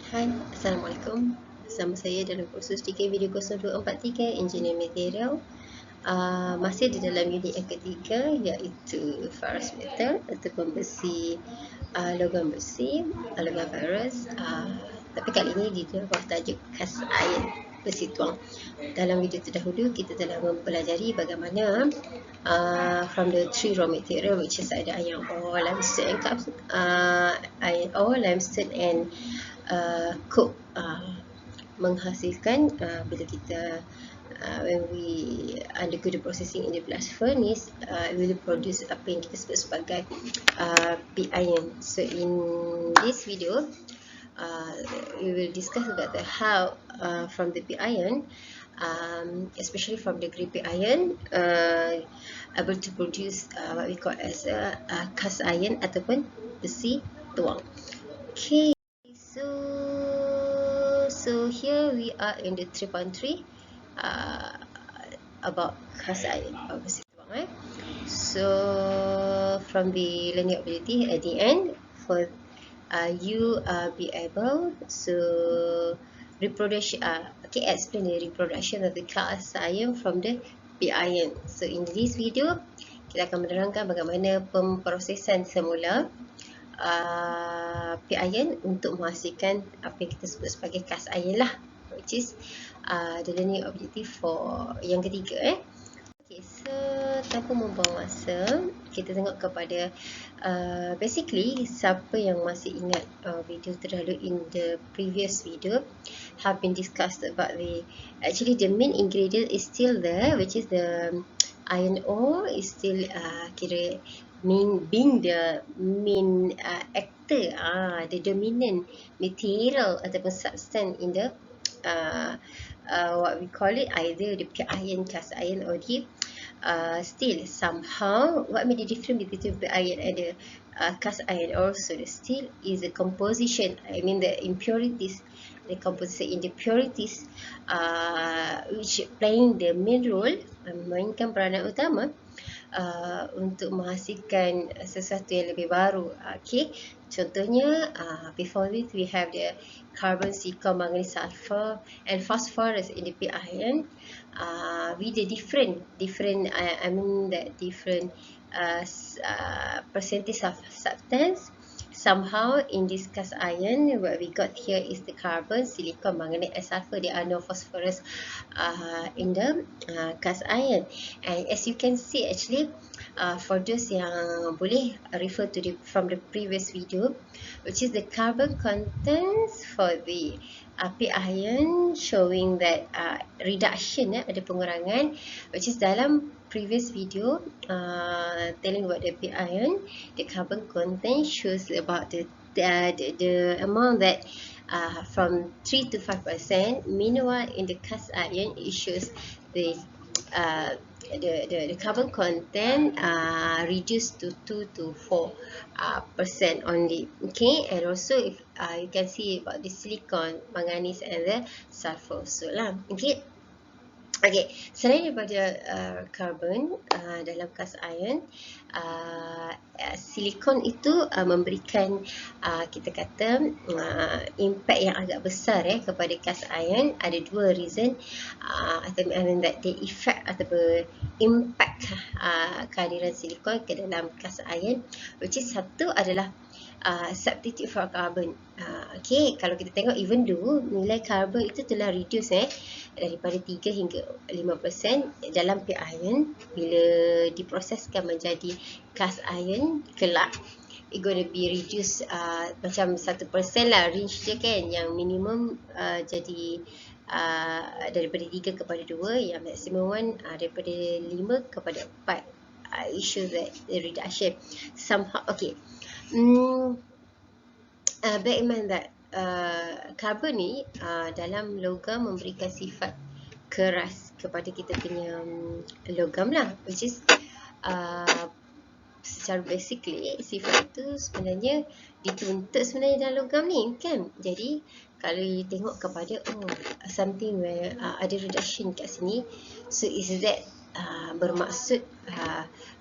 Hai, Assalamualaikum. Bersama saya dalam kursus DK Video 0243 Engineer Material. Masih di dalam unit yang ketiga, iaitu ferrous metal ataupun besi, logam besi, logam ferrous. Tapi kali ini di bawah tajuk cast iron, besi tuang. Dalam video terdahulu kita telah mempelajari bagaimana from the three raw material, which is ada iron ore, limestone and coke, menghasilkan bila kita when we undergo the processing in the blast furnace, it will produce apa yang kita sebut sebagai pig iron. So in this video, we will discuss about how from the pig iron, especially from the grey pig iron, able to produce what we call as a cast iron ataupun besi tuang. Okay, so here we are in the 3.3 about cast iron or besi tuang. So from the learning ability at the end, for you be able to reproduce, explain the reproduction of the cast iron from the pig iron. So in this video, kita akan menerangkan bagaimana pemprosesan semula pig iron untuk menghasilkan apa yang kita sebut sebagai cast iron lah, which is the learning objective for yang ketiga. Okay, so tanpa membuang masa, kita tengok kepada basically siapa yang masih ingat video terdahulu in the previous video have been discussed about the main ingredient is still there, which is the iron ore is still being the main actor, the dominant material ataupun substance in the what we call it, either the pig iron, cast iron or the steel. Somehow what made the difference between pig iron and the cast iron also the steel is the composition, I mean the impurities, the composition in the purities, which playing the main role, memainkan peranan utama untuk menghasilkan sesuatu yang lebih baru. Okay, contohnya before this we have the carbon, silicon, manganese, sulfur and phosphorus in the pig iron, with the different I mean that different percentage of substance. Somehow in this cast iron, what we got here is the carbon, silicon, manganese and sulfur. There are no phosphorus in the cast iron. And as you can see, actually for those yang boleh refer to from the previous video, which is the carbon contents for the pig iron, showing that reduction, ada pengurangan, which is dalam previous video telling about the pig iron, the carbon content shows about the amount that from 3 to 5%. Meanwhile in the cast iron it shows the carbon content reduced to 2 to 4% only. Okay, and also if you can see about the silicon, manganese and the sulfur also lah. Okay, selain daripada carbon dalam cast iron, silikon itu memberikan kita kata impact yang agak besar kepada cast iron. Ada dua reason, I mean that the effect atau impact kehadiran silikon ke dalam cast iron, which is satu adalah substitute for carbon. Okay, kalau kita tengok even though nilai carbon itu telah reduce daripada 3 hingga 5% dalam pig iron, bila diproseskan menjadi cast iron kelak it gonna be reduced macam 1% lah range dia kan, yang minimum jadi daripada 3 kepada 2, yang maximum one daripada 5 kepada 4. It shows that the reduction somehow. Okay, bear in mind that carbon ni dalam logam memberikan sifat keras kepada kita punya logam lah, which is secara basically sifat itu sebenarnya dituntut sebenarnya dalam logam ni kan. Jadi kalau you tengok kepada something where ada reduction kat sini, so is that bermaksud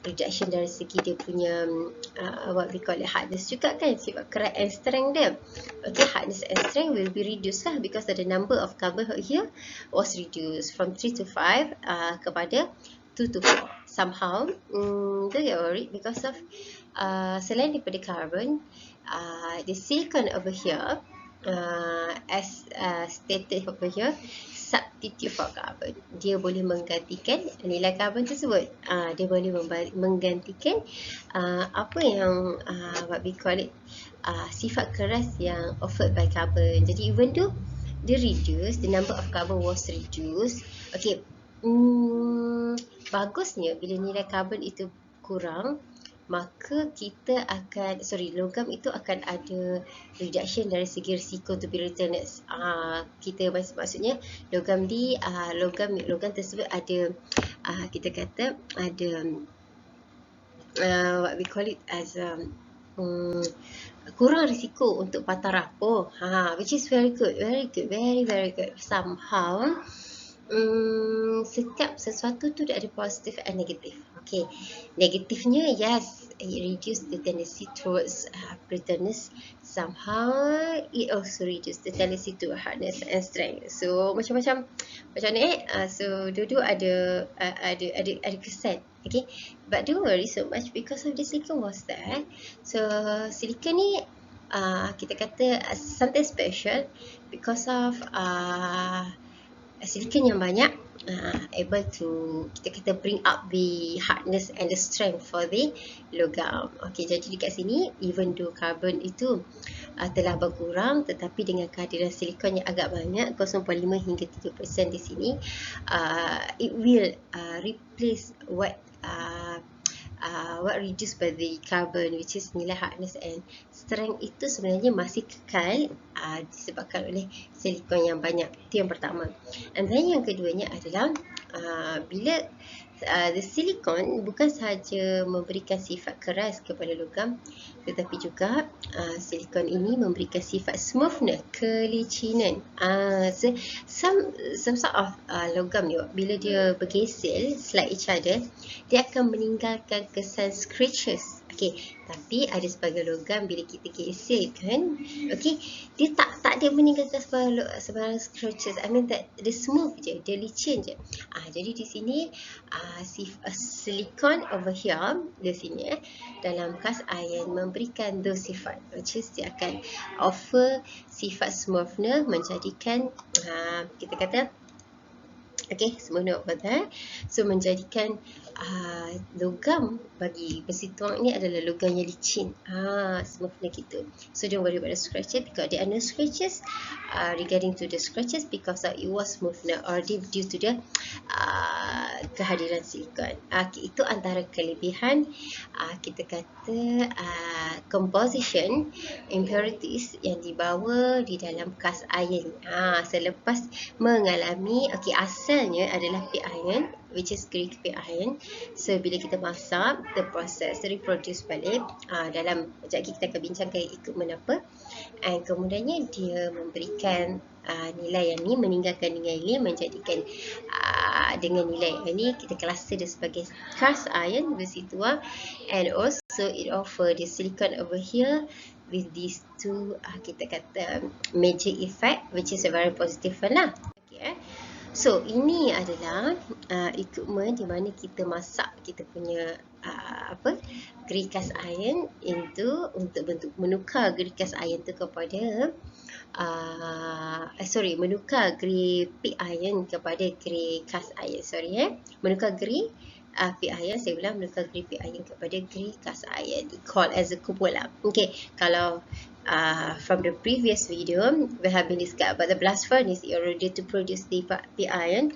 reduction dari segi dia punya what we call it hardness juga kan, sifat keras and strength dia. Okay, hardness and strength will be reduced lah because the number of carbon here was reduced from 3 to 5 kepada 2 to 4. Somehow, don't get worried because of selain daripada carbon, the silicon over here, as stated over here, substitute for carbon. Dia boleh menggantikan nilai carbon tersebut. Dia boleh menggantikan apa yang what we call it, sifat keras yang offered by carbon. Jadi even though dia reduce, the number of carbon was reduced. Okay, bagusnya bila nilai carbon itu kurang, maka kita akan, logam itu akan ada reduction dari segi risiko to be returned. Kita maksudnya logam tersebut ada kita kata ada what we call it as kurang risiko untuk patah rapuh, which is very good, very good. Somehow setiap sesuatu tu ada positif and negatif. Okay, negatifnya, yes, it reduce the tendency towards brittleness. Somehow it also reduce the tendency to hardness and strength. So macam ni so dua-dua ada kesan. Okay, but don't worry so much because of the silicon was there. So silicon ni kita kata something special because of silicon yang banyak able to kita bring up the hardness and the strength for the logam. Okay, jadi dekat sini even though carbon itu telah berkurang, tetapi dengan kehadiran silikon yang agak banyak 0.5 hingga 3% di sini, it will replace what reduced by the carbon, which is nilai hardness and strength itu sebenarnya masih kekal disebabkan oleh silikon yang banyak. Itu yang pertama. And then yang keduanya adalah bila the silicon bukan sahaja memberikan sifat keras kepada logam, tetapi juga silikon ini memberikan sifat smoothness, kelicinan. So some sort of logam ni bila dia bergesel slide each other, dia akan meninggalkan kesan scratches. Okay, tapi ada sebagai logam bila kita gesel kan, okay, dia tak dia meninggalkan sebarang scratches. I mean that dia smooth je, dia licin je. Jadi di sini silicon over here di sini dalam cast iron memberikan those sifat, which is dia akan offer sifat smoothness, menjadikan kita kata smoothness over there. So menjadikan logam bagi besi tuang ni adalah logam yang licin, smoothnya gitu. So don't worry about the scratches because there are no scratches regarding to the scratches because it was smoothness or due to the kehadiran silikon. Itu antara kelebihan kita kata composition impurities yang dibawa di dalam cast iron selepas mengalami asalnya adalah pig iron, which is Greek pig iron. So bila kita masak, the process reproduce balik dalam sekejap lagi kita akan bincangkan equipment apa, and kemudiannya dia memberikan nilai yang ni, meninggalkan nilai ini, menjadikan dengan nilai yang ni kita cluster dia sebagai cast iron besi tua, and also it offer the silicon over here with these two kita kata major effect, which is a very positive one lah. Okay, so ini adalah equipment di mana kita masak kita punya grey cast iron untuk bentuk menukar grey cast iron tu kepada menukar grey pig iron kepada grey cast iron. Menukar grey pig iron, saya ulang, menukar grey pig iron kepada grey cast iron, called as a cupola. Okay, kalau from the previous video we have been discussed about the blast furnace in order to produce the pig iron.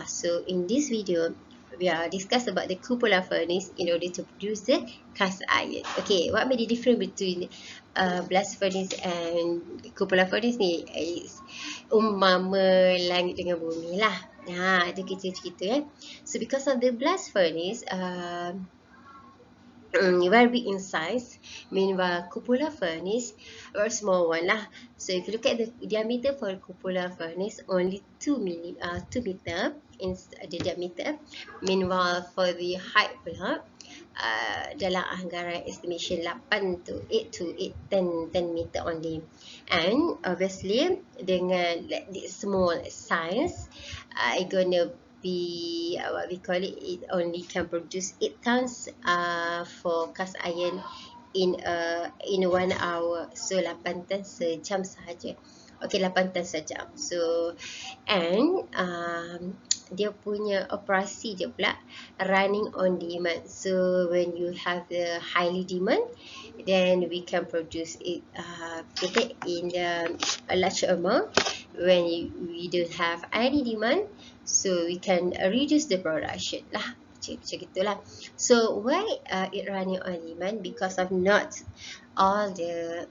So in this video we are discuss about the cupola furnace in order to produce the cast iron. Okay, what may the difference between blast furnace and cupola furnace ni is umpama langit dengan bumi lah. Itu kita cerita So because of the blast furnace, very big in size. Meanwhile, cupola furnace, very small one lah. So if you look at the diameter for cupola furnace, only 2 meter in the diameter. Meanwhile, for the height pula, dalam anggaran estimation 8 to 10 meter only. And obviously dengan like this small size, it gonna be what we call it only can produce 8 tons for cast iron in 1 hour. So 8 tons sejam sahaja. Okay, 8 tons sejam. So and dia punya operasi dia pula running on demand. So when you have the highly demand, then we can produce it in a large amount. When we don't have any demand, so we can reduce the production lah, macam gitulah. So why it running on demand? Because of not all the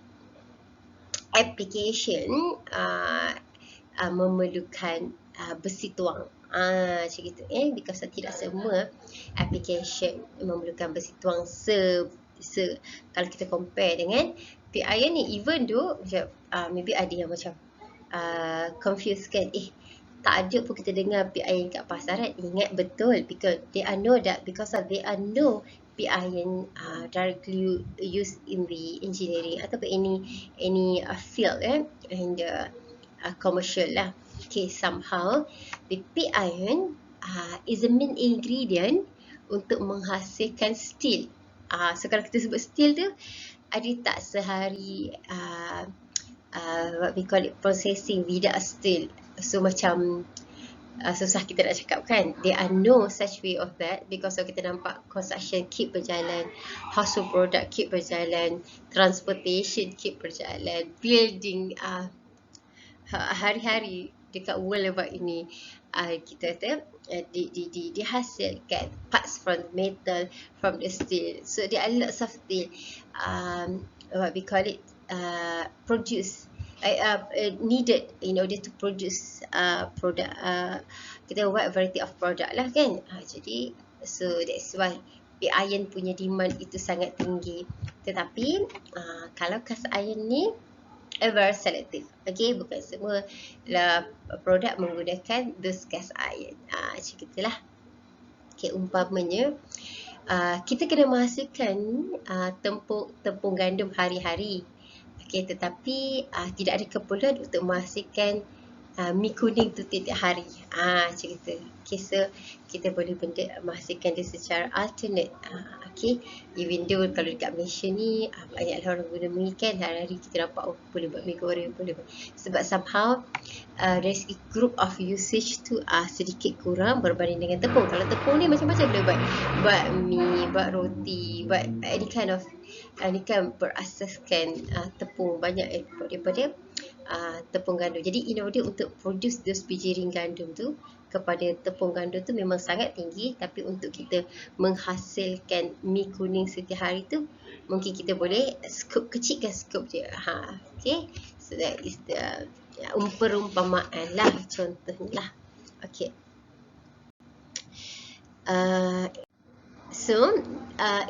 application memerlukan besi tuang, macam gitu because tidak semua application memerlukan besi tuang kalau kita compare dengan pig iron ni. Even though maybe ada yang macam confused kan, tak ada pun kita dengar pig iron kat pasaran. Ingat betul, because there are no pig iron directly used in the engineering ataupun any field and commercial lah. Okay, somehow the pig iron is the main ingredient untuk menghasilkan steel. So kalau kita sebut steel tu, ada tak sehari what we call it processing without steel? So macam susah kita nak cakap kan. There are no such way of that, because kita nampak construction keep berjalan, household product keep berjalan, transportation keep berjalan, building hari-hari dekat world about ini kita dihasilkan parts from metal, from the steel. So there are lots of steel what we call it produce needed in order to produce product, kita buat variety of product lah kan. Jadi so that's why pig iron punya demand itu sangat tinggi. Tetapi kalau cast iron ni very selective. Okay, bukan semua produk menggunakan those cast iron. Macam gitulah. Okay, umpamanya kita kena menghasilkan tepung gandum hari-hari. Okay, tetapi tidak ada keperluan untuk menghasilkan mi kuning tu tiap hari. Macam gitu. Okay, so kita boleh menghasilkan dia secara alternate. Okay, even though kalau dekat Malaysia ni banyaklah orang guna mi kan, hari-hari kita nampak boleh buat mi goreng, boleh buat. Sebab somehow there's a group of usage tu sedikit kurang berbanding dengan tepung. Kalau tepung ni macam-macam boleh buat mi, buat roti, buat any kind of ni kan berasaskan tepung banyak daripada tepung gandum. Jadi in order untuk produce those bijiring gandum tu kepada tepung gandum tu memang sangat tinggi, tapi untuk kita menghasilkan mi kuning setiap hari tu mungkin kita boleh scoop, kecilkan scoop je. Okay, so that is the perumpamaan lah, contohnya lah. Okay, so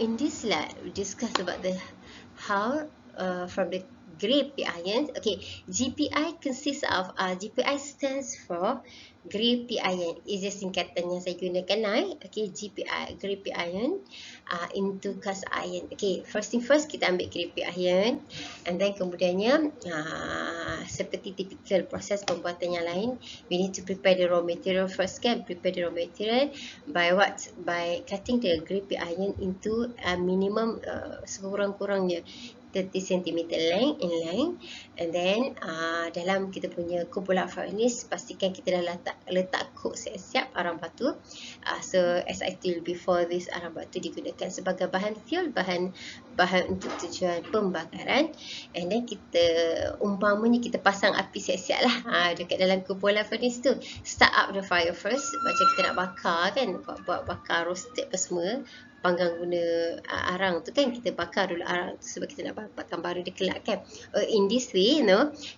in this slide we discuss about the how from the grey pig iron. Okay, GPI consists of GPI stands for grey pig iron. Is the singkatan yang saya gunakan lah. Okay, GPI, grey pig iron into cast iron. Okay, first thing first, kita ambil grey pig iron, and then kemudiannya seperti typical proses pembuatan yang lain, we need to prepare the raw material first kan. Prepare the raw material by what? By cutting the grey pig iron into minimum sekurang-kurangnya 30 cm length, and then dalam kita punya cupola furnace, pastikan kita dah letak cook siap-siap arang batu. So as I told before, this arang batu digunakan sebagai bahan fuel, bahan untuk tujuan pembakaran. And then kita umpamanya kita pasang api siap-siap lah dekat dalam cupola furnace tu. Start up the fire first, macam kita nak bakar kan, buat bakar roasted apa semua. panggang guna arang tu kan, kita bakar dulu arang tu sebab kita nak dapatkan baru dia kelak kan. In this way,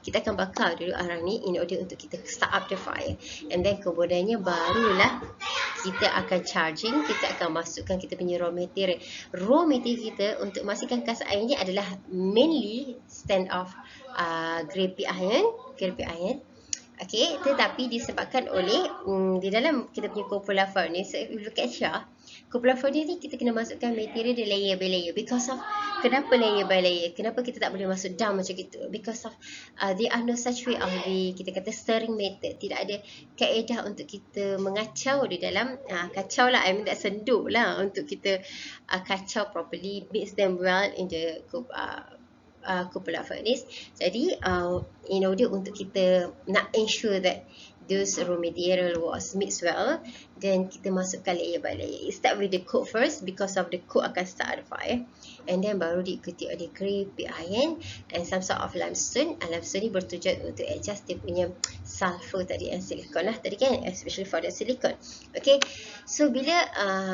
kita akan bakar dulu arang ni in order untuk kita start up the fire, and then kemudiannya barulah kita akan charging, kita akan masukkan kita punya raw material. Raw material kita untuk masukkan kas air ni adalah mainly stand off grey pig iron. Okay, tetapi disebabkan oleh di dalam kita punya cupola furnace, if you look at here, cupola furnace ni kita kena masukkan material dia layer by layer. Because of, kenapa layer by layer? Kenapa kita tak boleh masuk down macam gitu? Because of there are no such way of the, kita kata stirring method. Tidak ada kaedah untuk kita mengacau di dalam, kacau lah, I mean that senduk lah untuk kita kacau properly, mix them well in the cupola furnace. Jadi in order untuk kita nak ensure that those raw material was mixed well, then kita masukkan layer by layer. Start with the coke first because of the coke akan start the fire, and then baru diikuti oleh grey pig iron and some sort of limestone. Limestone ni bertujuan untuk adjust dia punya sulfur tadi and silicon lah tadi kan, especially for the silicon. Okay, so bila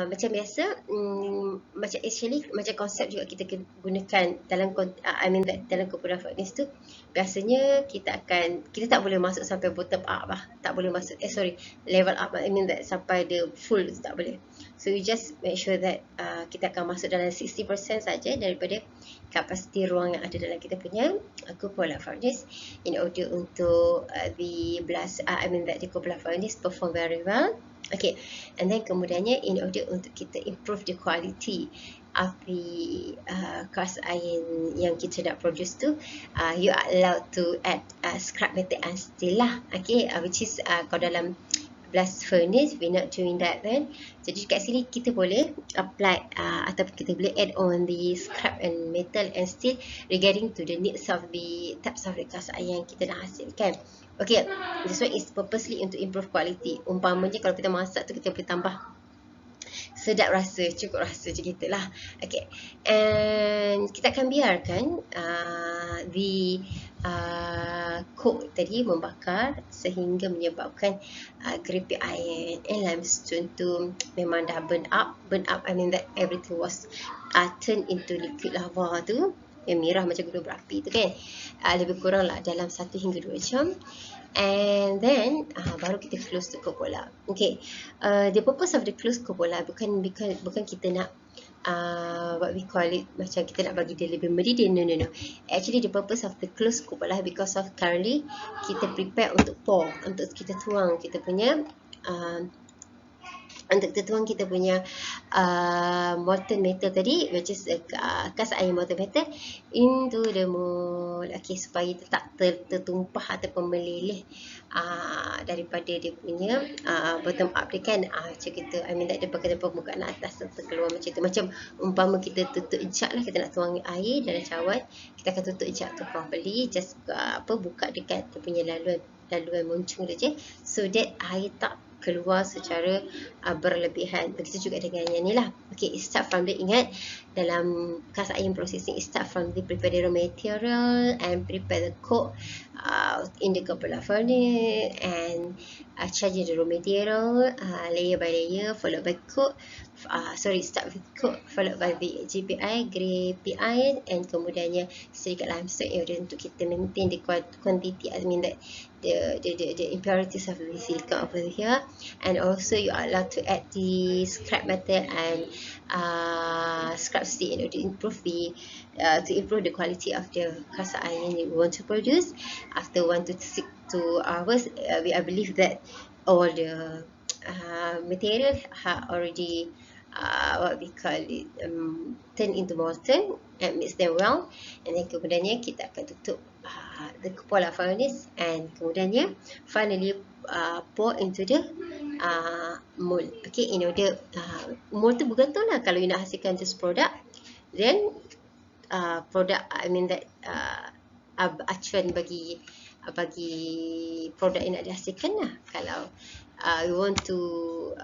macam biasa, macam actually macam konsep juga kita gunakan dalam dalam cupola furnace tu, biasanya kita tak boleh masuk sampai bottom up lah, tak boleh masuk level up, I mean that sampai the full tak boleh. So you just make sure that kita akan masuk dalam 60% saja daripada kapasiti ruang yang ada dalam kita punya cupola furnace in order untuk the cupola furnace perform very well. Okay, and then kemudiannya in order untuk kita improve the quality of the cast iron yang kita nak produce tu, you are allowed to add scrap metal and steel lah. Okay, which is kalau dalam blast furnace we not doing that then. Jadi kat sini kita boleh apply ataupun kita boleh add on the scrap and metal and steel regarding to the needs of the types of the cast iron yang kita nak hasilkan. Okay, this one is purposely untuk improve quality. Umpamanya kalau kita masak tu kita boleh tambah sedap rasa, cukup rasa macam gitulah. Okay, and kita akan biarkan the coke tadi membakar sehingga menyebabkan grey pig iron and limestone tu memang dah burn up, I mean that everything was turned into liquid lava tu yang merah macam gunung berapi tu kan, lebih kurang lah dalam 1 hingga 2 jam. And then baru kita close the cupola. Okay, the purpose of the close cupola bukan kita nak what we call it, macam kita nak bagi dia lebih meridian. No. Actually the purpose of the close cupola because of currently kita prepare untuk pour, untuk kita tuang kita punya molten metal tadi, which is cast iron molten metal into the mold. Okay, supaya dia tak tertumpah ataupun meleleh daripada dia punya bottom up dia kan, macam gitu. I mean that dia pakai permukaan atas terkeluar macam tu. Macam umpama kita tutup jug lah, kita nak tuang air dalam cawan, kita akan tutup jug tu properly, just buka dekat dia punya laluan muncung dia je, so that air tak keluar secara berlebihan. Begitu juga dengan yang ni lah. Okay, start from the, ingat dalam cast iron processing, start from the prepare the raw material and prepare the coke in the cupola furnace and charge the raw material layer by layer, followed by coke. Start with coke, followed by the GPI, grey pig iron, and kemudiannya sedikit limestone in order untuk kita maintain the quantity, I mean that the impurities of the silicon over here. And also you are allowed to add the scrap metal and scrap steel in order to improve the quality of the cast iron you want to produce. After 1 to 2 hours, I believe that all the material have already what we call it turn into molten and mix them well, and then kemudiannya kita akan tutup the cupola furnace and kemudiannya finally pour into the mold. Okay, in order mold tu bergantung lah, kalau you nak hasilkan this product, then product, I mean that acuan bagi produk yang nak dihasilkan lah. Kalau you want to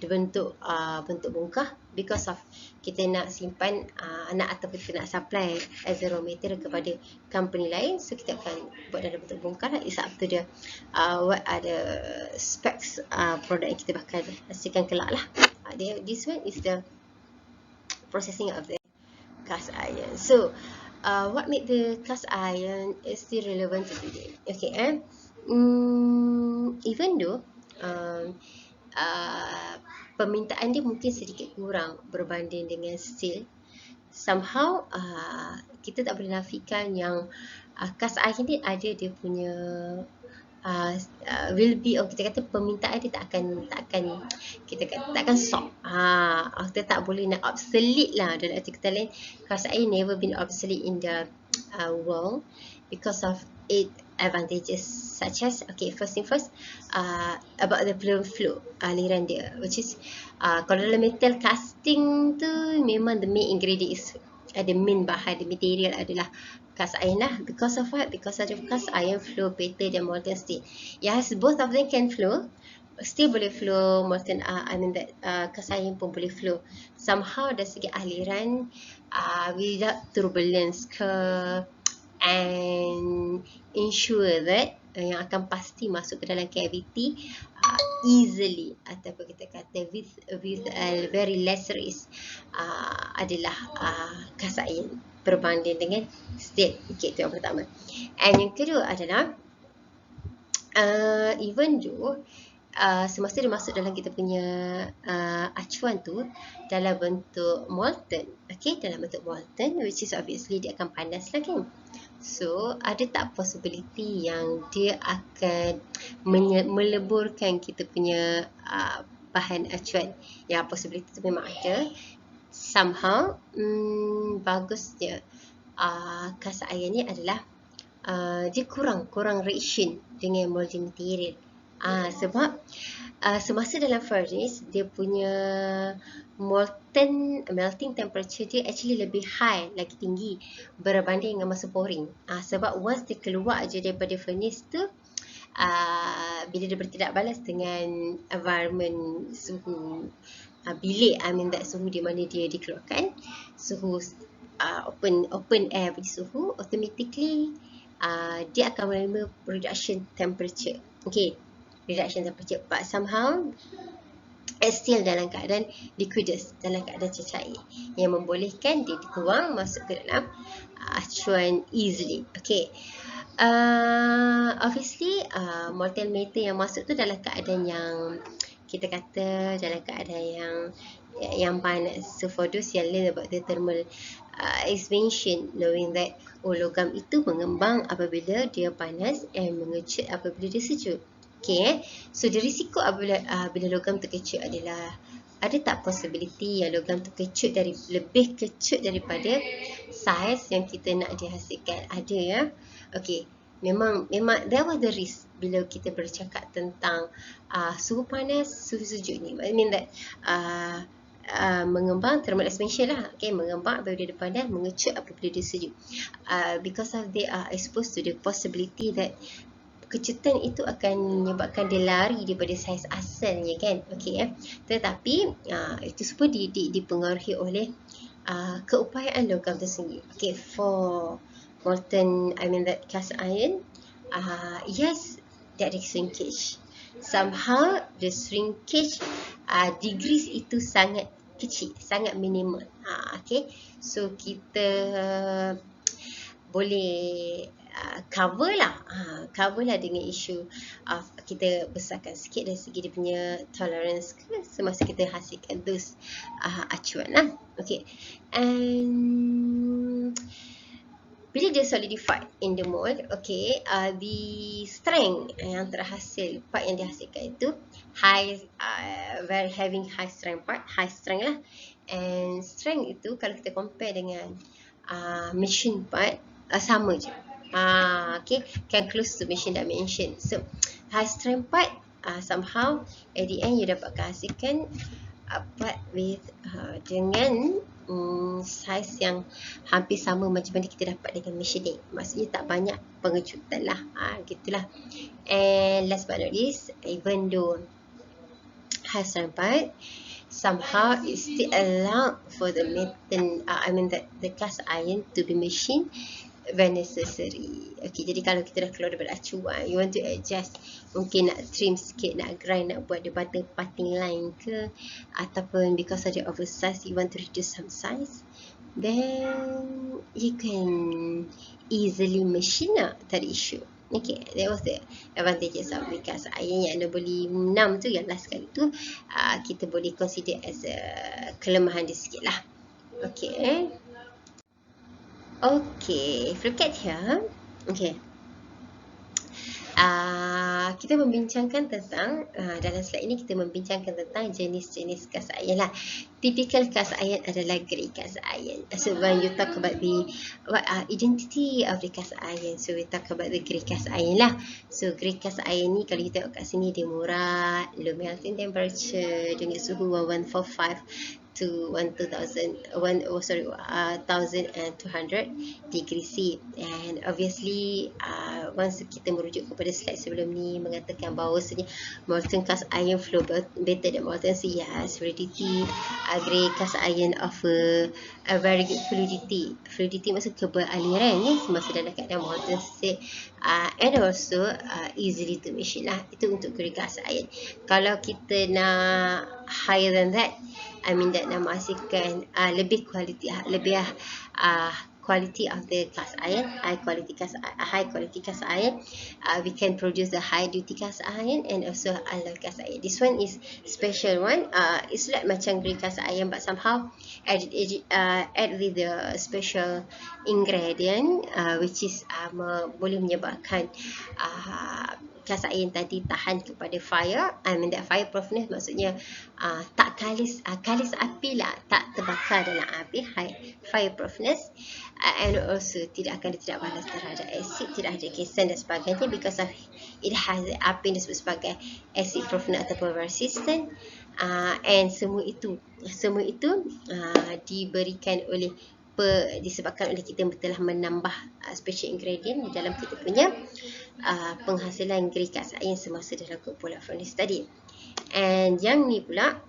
bentuk bongkah, because of kita nak simpan ataupun kita nak supply as a raw material kepada company lain, so kita akan buat dalam bentuk bongkah lah. It's up to the what are the specs produk yang kita bakal hasilkan kelak lah. This one is the processing of the cast iron. So what made the cast iron is still relevant to today? Okay, even though permintaan dia mungkin sedikit kurang berbanding dengan steel, somehow kita tak boleh nafikan yang cast iron ni ada dia punya will be, kita kata permintaan dia tak akan kita kata tak akan stop. Kita tak boleh nak obsolete lah, dalam arti kata lain, cast iron never been obsolete in the world because of its advantages, such as, okay, first thing first, about the flow, aliran dia, which is kalau dalam metal casting tu memang the main ingredient is, the main bahan, the material adalah cast iron lah. Because of what? Because of the cast iron flow better than molten steel. Yes, both of them can flow. Steel boleh flow, molten cast iron pun boleh flow. Somehow dari segi aliran, without turbulence and ensure that yang akan pasti masuk ke dalam cavity easily, ataupun kita kata with a very less risk, adalah cast iron berbanding dengan steel. Okay, itu yang pertama. And yang kedua adalah even though semasa dia masuk dalam kita punya acuan tu dalam bentuk molten, okay, dalam bentuk molten, which is obviously dia akan panas lah kan. So ada tak possibility yang dia akan meleburkan kita punya bahan acuan? Ya, possibility tu memang ada. Somehow bagusnya cast iron ni adalah dia kurang reaction dengan molten material. Sebab semasa dalam furnace, dia punya melting temperature dia actually lebih high, lagi tinggi berbanding dengan masa pouring. Sebab once dia keluar je daripada furnace tu, bila dia bertindak balas dengan environment, suhu bilik, suhu di mana dia dikeluarkan, suhu open air punya suhu, automatically dia akan menerima reduction temperature. Okay, reduction temperature, but somehow still dalam keadaan liquidus, dalam keadaan cair, yang membolehkan dia dituang masuk ke dalam acuan easily. Okay, obviously molten metal yang masuk tu dalam keadaan yang kita kata dalam keadaan yang panas. So for those yang learn about the thermal expansion, knowing that logam itu mengembang apabila dia panas and mengecut apabila dia sejuk. Okay, so the risiko bila logam terkecut adalah, ada tak possibility yang logam terkecut lebih kecut daripada saiz yang kita nak dihasilkan? Ada ya. Okay, memang there was the risk bila kita bercakap tentang suhu panas, suhu sejuk ni. I mean that mengembang, thermal expansion lah. Okay, mengembang apabila dia panas, mengecut apabila dia sejuk. Because of they are exposed to the possibility that kecutan itu akan menyebabkan dia lari daripada saiz asalnya kan. Okay, tetapi itu semua dipengaruhi oleh keupayaan logam tersendiri. Okay, for molten, that cast iron, yes, there is shrinkage. Somehow the shrinkage degrees itu sangat kecil, sangat minimal. Okay, so kita boleh cover lah dengan isu kita besarkan sikit dari segi dia punya tolerance semasa kita hasilkan those acuan lah. Okay, and bila dia solidified in the mold, okay, the strength yang terhasil, part yang dihasilkan itu having high strength part, high strength lah. And strength itu kalau kita compare dengan machine part, sama je. Okay, can close to machine dimension. So high strength part, somehow at the end you dapat hasilkan part with dengan saiz yang hampir sama macam mana kita dapat dengan machining. Maksudnya tak banyak pengecutan lah. Gitulah. And last but not least, even though high strength part, somehow it still allowed for the metal, the cast iron to be machined when necessary. Okay, jadi kalau kita dah keluar daripada acuan, you want to adjust, mungkin nak trim sikit, nak grind, nak buat the butter parting line ke, ataupun because of the oversize you want to reduce some size, then you can easily machine lah, tak ada issue. Okay, that was the advantages of recast iron. Yang nombor 6 tu, yang last kali tu, kita boleh consider as a kelemahan dia sikit lah. Okay. Okay, look at here. Okay. Kita membincangkan tentang, dalam slide ini kita membincangkan tentang jenis-jenis cast iron lah. Typical cast iron adalah grey cast iron. So when you talk about the identity of the cast iron, so we talk about the grey cast iron lah. So grey cast iron ni kalau kita tengok kat sini dia murah, low melting temperature dengan suhu 1145 to 1200 degrees C. And obviously once kita merujuk kepada slide sebelum ni mengatakan bahawasanya molten cast iron flow better than molten C. Yes, fluidity, grey cast iron offer a very good fluidity. Fluidity maksud keberaliran ya, semasa dalam keadaan molten state, and also easily to machine lah. Itu untuk grey cast iron. Kalau kita nak higher than that, I mean that nak menghasilkan lebih quality of the cast iron, high quality cast iron, we can produce the high duty cast iron and also alloy cast iron. This one is special one. It's like macam grey cast iron but somehow add with the special ingredient which is boleh menyebabkan cast iron tadi tahan kepada fire. I mean that fireproofness maksudnya tak kalis api lah, tak terbakar dalam api, high fireproofness, and also tidak balas terhadap asid, tidak ada kesan dan sebagainya, because of it has apa yang disebut sebagai acid proofness ataupun resistant, and semua itu diberikan oleh disebabkan oleh kita telah menambah special ingredient di dalam kita punya penghasilan grey cast iron semasa dalam kumpulan furnace tadi. And yang ni pula,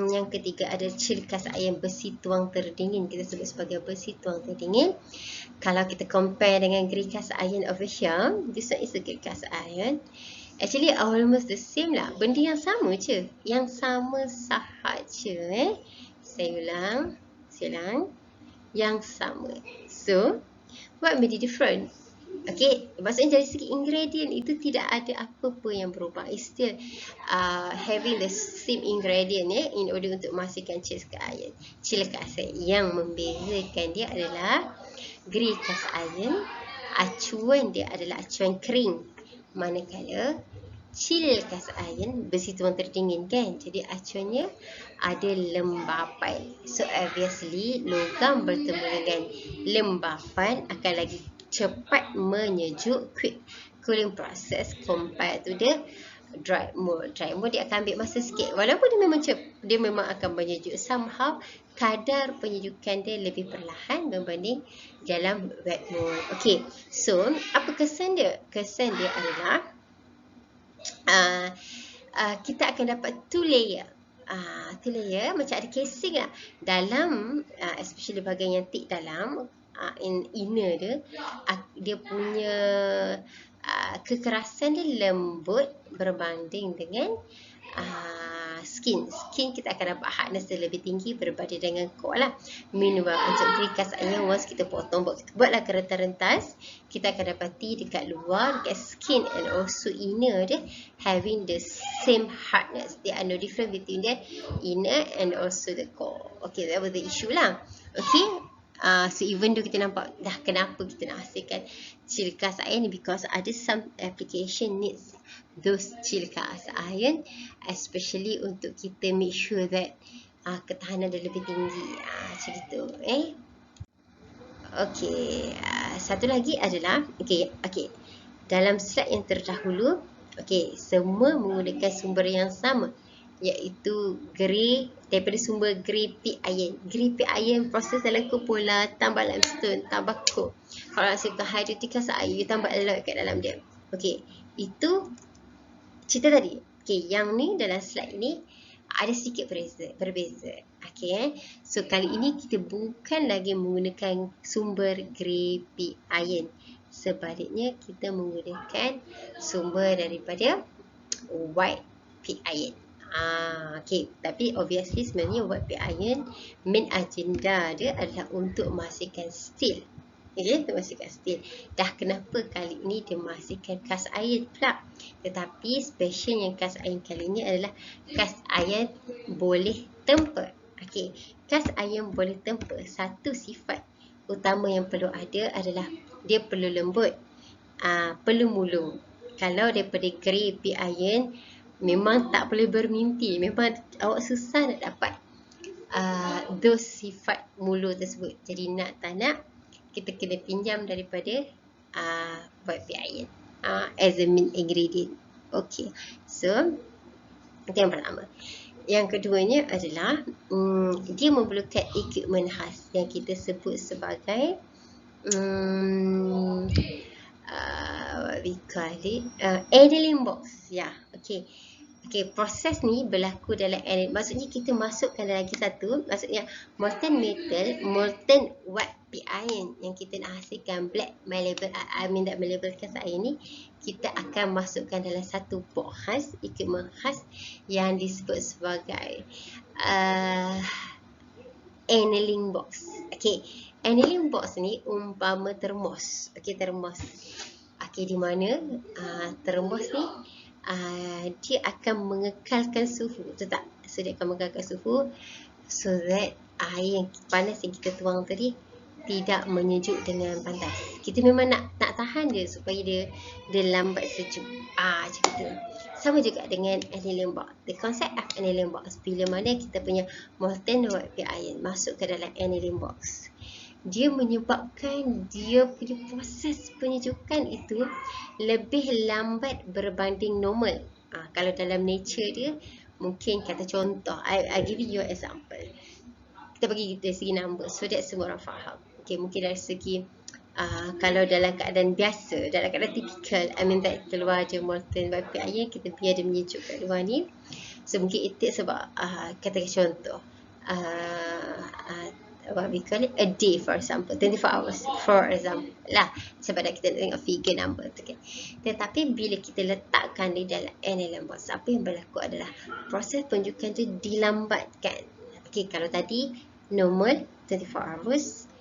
yang ketiga ada chill cast iron, besi tuang terdingin. Kita sebut sebagai besi tuang terdingin. Kalau kita compare dengan grey cast iron over here, this one is a grey cast iron. Actually almost the same lah, benda yang sama je, yang sama sahaja. Saya ulang, yang sama. So what made it different? Okay, maksudnya dari segi ingredient itu tidak ada apa-apa yang berubah. It's still having the same ingredient in order untuk menghasilkan chill cast iron. Yang membezakan dia adalah grey cast iron, acuan dia adalah acuan kering, manakala chill cast iron besi tuang terdingin kan, jadi acuannya ada lembapan. So obviously logam bertemu dengan lembapan akan lagi cepat menyejuk, quick cooling process compared to the dry mold. Dry mold dia akan ambil masa sikit, walaupun dia memang akan menyejuk, somehow kadar penyejukan dia lebih perlahan berbanding dalam wet mold. Okay, so apa kesan dia? Kesan dia adalah kita akan dapat two layer macam ada casing lah dalam, especially bahagian yang thick dalam, inner dia punya kekerasan dia lembut berbanding dengan skin kita akan dapat hardness dia lebih tinggi berbanding dengan core lah. Meanwhile untuk grey cast iron, once kita potong, buatlah kerentas-rentas, kita akan dapati dekat luar, dekat skin and also inner dia having the same hardness. There are no difference between the inner and also the core. Okay, that was the issue lah. Okay, so even though kita nampak dah kenapa kita nak hasilkan chill cast iron, because ada some application needs those chill cast iron, especially untuk kita make sure that ketahanan dia lebih tinggi, macam gitu. Okay, satu lagi adalah okay, dalam slide yang terdahulu, okay, semua menggunakan sumber yang sama, iaitu grey, daripada sumber grey pig iron. Grey pig iron proses dalam kumpulan, tambah limestone, tambah coke. Kalau hasilkan high duty cast iron, you tambah alloy kat dalam dia. Okay, itu cerita tadi. Okay, yang ni dalam slide ni ada sedikit berbeza. Okay, so kali ini kita bukan lagi menggunakan sumber grey pig iron. Sebaliknya kita menggunakan sumber daripada white pig iron. Okay, tapi obviously sebenarnya white pig iron main agenda dia adalah untuk menghasilkan steel. Okay, untuk menghasilkan steel. Dah kenapa kali ini dia menghasilkan cast iron pula. Tetapi special yang cast iron kali ini adalah cast iron boleh temper. Okay, cast iron boleh temper. Satu sifat utama yang perlu ada adalah dia perlu lembut, perlu mulung. Kalau daripada grey pig iron memang tak boleh bermimpi. Memang awak susah nak dapat those sifat mulu tersebut. Jadi nak tak nak, kita kena pinjam daripada white pig iron as a main ingredient. Okay, so itu yang pertama. Yang keduanya adalah dia memerlukan equipment khas yang kita sebut sebagai what we call it, annealing box. Ya, okay. Okay, proses ni berlaku dalam annealing. Maksudnya kita masukkan dalam lagi satu, maksudnya molten metal, molten white pig iron yang kita nak hasilkan black malleable, that malleable cast iron ni, kita akan masukkan dalam satu box khas, equipment khas yang disebut sebagai annealing box. Okay, annealing box ni umpama termos. Okay, termos. Okay, di mana termos ni dia akan mengekalkan suhu, betul tak? So dia akan mengekalkan suhu so that air yang panas yang kita tuang tadi tidak menyejuk dengan panas. Kita memang nak tahan dia supaya dia lambat sejuk. Macam itu. Sama juga dengan annealing box. The concept of annealing box, bila mana kita punya molten white pig iron masuk ke dalam annealing box, dia menyebabkan dia punya proses penyejukan itu lebih lambat berbanding normal. Kalau dalam nature dia, mungkin kata contoh, I give you example. Kita bagi dari segi number so that semua orang faham. Okay, mungkin dari segi kalau dalam keadaan biasa, dalam keadaan typical, that keluar je molten white pig iron, kita biar dia menyejuk kat luar ni. So mungkin it takes sebab kata contoh what we call it, a day for example, 24 hours for example lah, sebab kita nak tengok figure number tu kan. Tetapi bila kita letakkan di dalam annealing box, apa yang berlaku adalah proses penyejukan tu dilambatkan. Okay, kalau tadi normal 24 hours,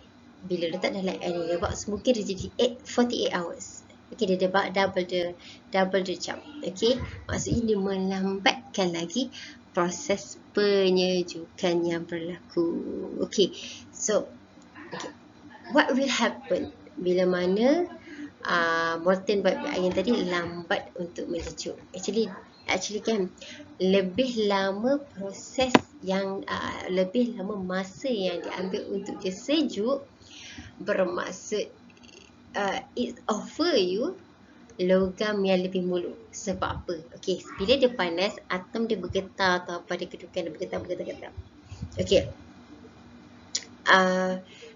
bila letak dalam annealing box mungkin dia jadi 48 hours. Okay, dia double the jump. Okay, maksudnya dia melambatkan lagi proses penyejukan yang berlaku. Okay, so what will happen bila mana molten white pig iron tadi lambat untuk menyejuk? Actually kan, lebih lama proses yang lebih lama masa yang diambil untuk dia sejuk, bermaksud it offer you logam yang lebih mulus. Sebab apa? Okay, bila dia panas, atom dia bergetar atau apa, dia kedudukan dia bergetar. Okay,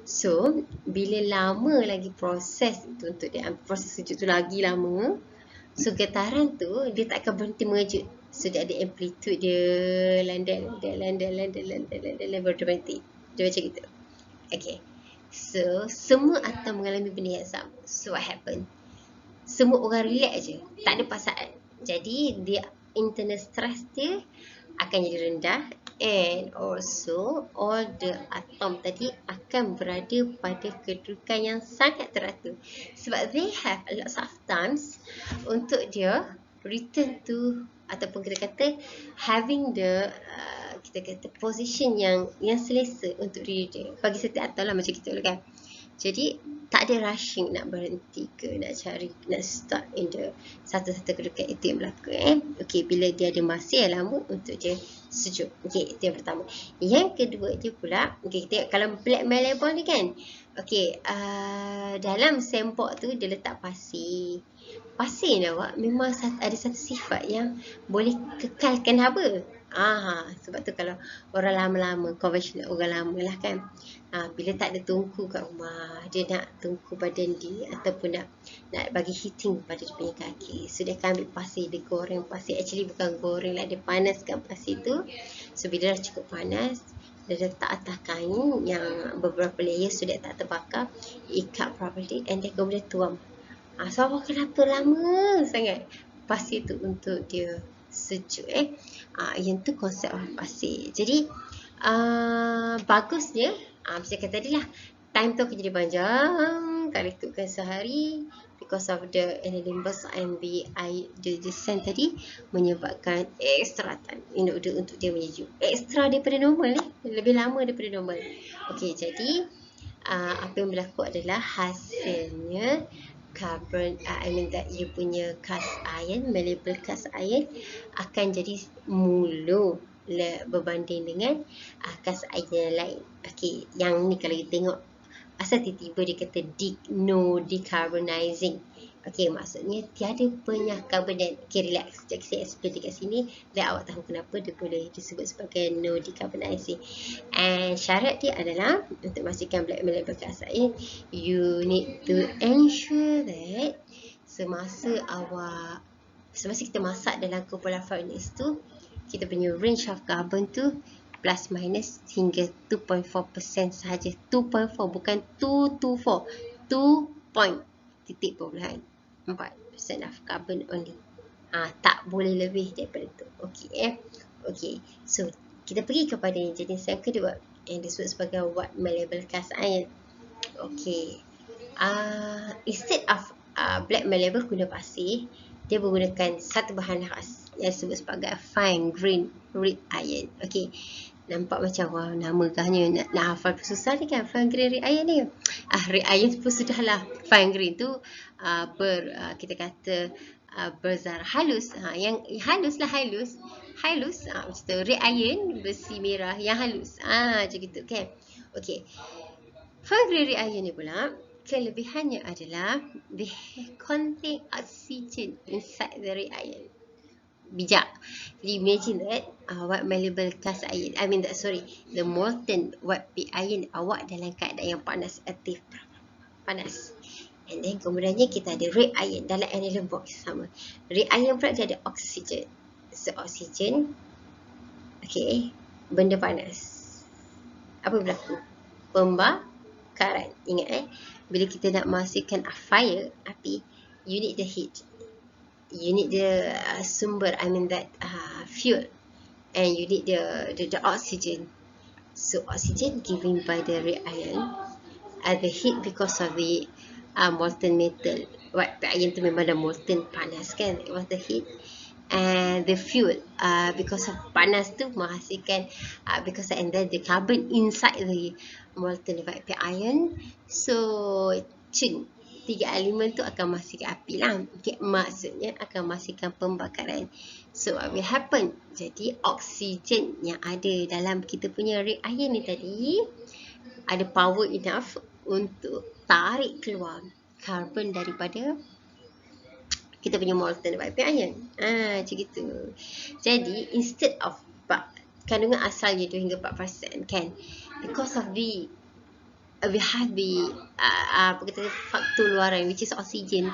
so bila lama lagi proses itu untuk dia ambil proses sejuk tu lagi lama, so getaran tu dia tak akan berhenti mengejut. So dia ada amplitude dia, landai baru dia berhenti. Dia macam gitu. Okay, so semua atom mengalami benda yang sama. So what happen? Semua orang relax je, tak ada paksaan. Jadi dia internal stress dia akan jadi rendah, and also all the atom tadi akan berada pada kedudukan yang sangat teratur. Sebab they have a lot of times untuk dia return to, ataupun kita kata having the kita kata position yang selesa untuk diri dia. Bagi setiap atom lah macam kita kan. Jadi tak ada rushing nak berhenti ke, nak cari, nak start in the satu-satu kedudukan. Itu yang berlaku. Okay, bila dia ada masa yang lama untuk dia sejuk. Okay, itu yang pertama. Yang kedua dia pula, okay, kita kalau black malleable ni kan, okay, dalam sandbox tu dia letak pasir. Pasir ni awak memang ada satu sifat yang boleh kekalkan haba. Sebab tu kalau orang lama-lama, konvensional orang lama lah kan, bila tak ada tungku kat rumah, dia nak tungku badan dia ataupun nak bagi heating pada dia punya kaki, so dia akan ambil pasir, dia goreng pasir. Actually bukan goreng lah, dia panaskan pasir tu. So bila dah cukup panas, dia letak atas kain yang beberapa layer so dia tak terbakar, ikat properly and then kemudian tuang. So kenapa lama sangat pasir tu untuk dia sejuk yang tu konsep pasir. Jadi bagusnya macam kata tadi lah, time tu akan jadi panjang kalau ikutkan sehari because of the aniline burst and the descent tadi menyebabkan extra time in order untuk dia menyejuk, extra daripada normal lebih lama daripada normal. Okey, jadi apa yang berlaku adalah hasilnya carbon, that you punya cast iron, malleable cast iron akan jadi mulu berbanding dengan cast iron yang lain. Okey, yang ni kalau kita tengok asal tiba-tiba dia kata no decarbonizing. Okey, maksudnya tiada penyakarbonan. Okey, relax. Sekejap saya explain dekat sini dan awak tahu kenapa dia boleh disebut sebagai no decarbonizing. And syarat dia adalah untuk memastikan black malleable cast iron, you need to ensure that semasa kita masak dalam kumpulan furnace tu, kita punya range of carbon tu plus minus hingga 2.4% sahaja. 2.4 bukan 224. 2.4% of carbon only. Tak boleh lebih daripada tu. Okey Okey. So kita pergi kepada jenis yang kedua yang disebut sebagai white malleable cast iron. Okey. Instead of black malleable guna pasir, dia menggunakan satu bahan khas yang disebut sebagai fine grain red iron. Okey. Nampak macam wah, nama kahnya nak hafal susah ni kan, fine grain red iron ni. Red iron pun sudahlah, fine grain tu kita kata berzarah halus. Yang halus macam tu. Red iron besi merah yang halus. Macam gitu kan. Okey. Fine grain red iron ni pula kelebihannya adalah they contain oxygen inside the red iron. Bijak. Jadi imagine that white malleable cast iron, the molten white pig iron awak dalam keadaan yang panas, aktif panas. And then kemudiannya kita ada red iron dalam aniline box sama. Red iron pula dia ada oksigen. So oksigen, okey, benda panas. Apa berlaku? Pembakaran. Ingat bila kita nak menghasilkan fire, api, you need the heat. You need the sumber, fuel, and you need the oxygen. So oxygen given by the red iron, the heat because of the molten metal. White iron tu memang dah molten, panas kan? It was the heat, and the fuel because of panas tu menghasilkan and then the carbon inside the molten white iron. So tiga elemen tu akan menghasilkan api lah. Okay, maksudnya akan menghasilkan pembakaran. So what will happen? Jadi oksigen yang ada dalam kita punya red iron ni tadi ada power enough untuk tarik keluar karbon daripada kita punya molten white iron. Macam gitu. Jadi instead of kandungan asalnya 2 hingga 4% kan, because of we have the faktor luaran which is oxygen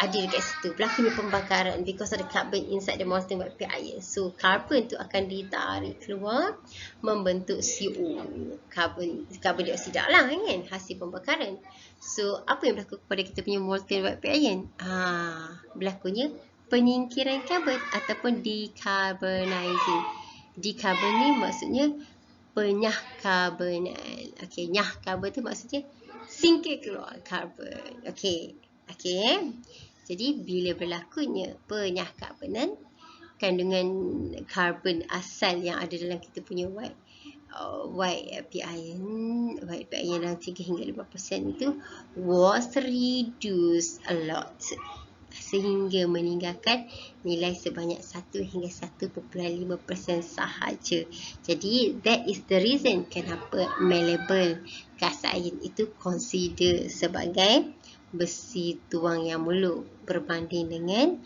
ada dekat situ, berlakunya pembakaran because of the carbon inside the molten white iron. So carbon tu akan ditarik keluar membentuk CO, carbon dioksida lah kan, hasil pembakaran. So apa yang berlaku kepada kita punya molten white iron? Berlakunya penyingkiran karbon ataupun decarbonizing. Decarbon ni maksudnya penyahkarbonan. Okey, nyahkarbon tu maksudnya singkir keluar karbon. Okey. Jadi bila berlakunya penyahkarbonan, kandungan karbon asal yang ada dalam kita punya white iron dalam 3 hingga 5% itu was reduced a lot sehingga meninggalkan nilai sebanyak 1 hingga 1.5% sahaja. Jadi that is the reason kenapa malleable cast iron itu consider sebagai besi tuang yang muluk berbanding dengan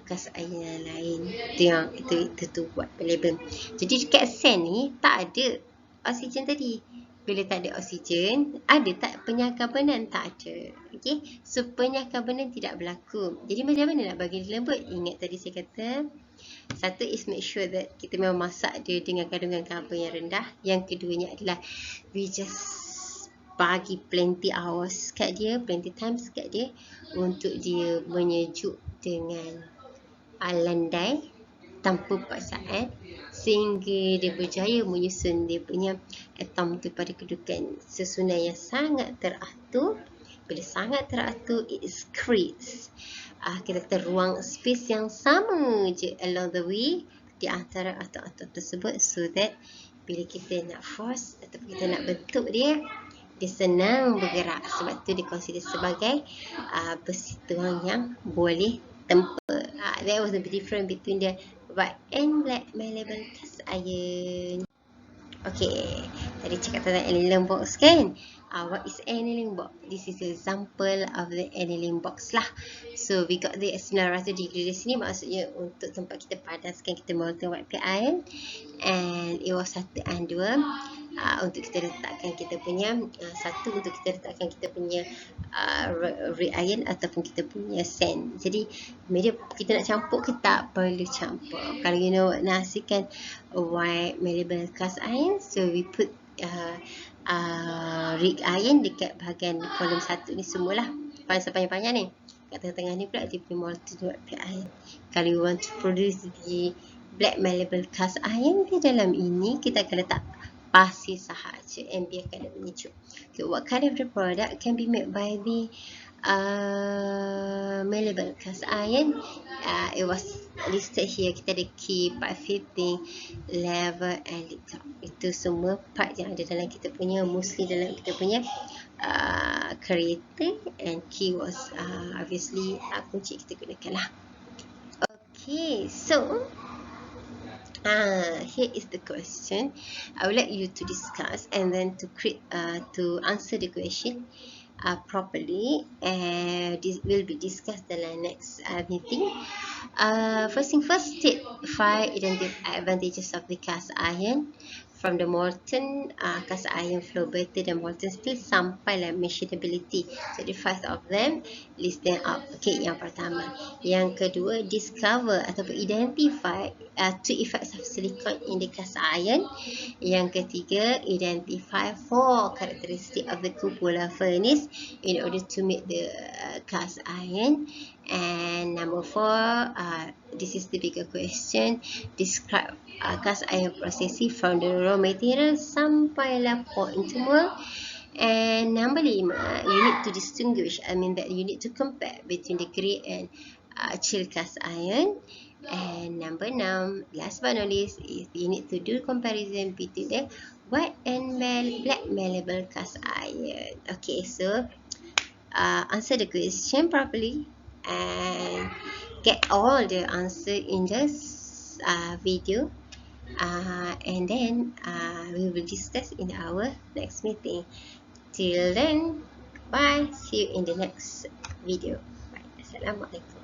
kas air yang lain. Itu yang itu buat label. Jadi dekat sand ni tak ada oksigen tadi. Bila tak ada oksigen, ada tak penyakabanan? Tak ada. Okey. So penyakabanan tidak berlaku. Jadi macam mana nak bagi dia lembut? Ingat tadi saya kata, satu is make sure that kita memang masak dia dengan kandungan karbon yang rendah. Yang keduanya adalah we just bagi plenty hours kat dia, plenty times kat dia untuk dia menyejuk dengan landai tanpa paksaan sehingga dia berjaya menyusun dia punya atom tu pada kedudukan susunan yang sangat teratur. Bila sangat teratur, it creates kita kata ruang space yang sama je along the way di antara atom-atom tersebut, so that bila kita nak force ataupun kita nak bentuk dia senang bergerak. Sebab tu dia consider sebagai besi tuang yang boleh tempur. That was the difference between the white and black malleable cast iron. Okay, tadi cakap tentang annealing box kan? What is annealing box? This is an example of the annealing box lah. So we got the 900 degree di sini, maksudnya untuk tempat kita panaskan kita molten white pig iron, and it was 1 and 2 untuk kita letakkan kita punya satu untuk kita letakkan kita punya red iron ataupun kita punya sand. Jadi bila kita nak campur, kita tak perlu campur. Kalau you know nasikan white malleable cast iron, so we put rig iron dekat bahagian kolom 1 ni semualah, panjang-panjang ni. Kat tengah-tengah ni pula dia punya molten white pig iron. Kalau you want to produce the black malleable cast iron, di dalam ini kita akan letak pasir sahaja and biarkan dia menyejuk. Okay, what kind of the product can be made by the malleable cast iron? It was listed here. Kita ada key, part fitting, lever and lid top. Itu semua part yang ada dalam kita punya, mostly dalam kita punya kereta, and key was obviously kunci kita gunakan lah. Okay, so here is the question. I would like you to discuss and then to create to answer the question properly, and this will be discussed in the next meeting. First thing first, state 5 identify advantages of the cast iron from the molten cast iron flow better than molten steel sampailah machinability. So the 5 of them, list them up. Okay, yang pertama. Yang kedua, discover ataupun identify 2 effects of silicon in the cast iron. Yang ketiga, identify 4 characteristic of the cupola furnace in order to make the cast iron. And number 4, this is the bigger question, describe cast iron processing from the raw material sampailah point to mold. And number 5, you need to distinguish, I mean that you need to compare between the grey and chill cast iron. And number 6, last but not least, is you need to do comparison between the white and black malleable cast iron. Okay, so answer the question properly and get all the answer in this video, and then we will discuss in our next meeting. Till then, bye. See you in the next video. Bye. Assalamualaikum.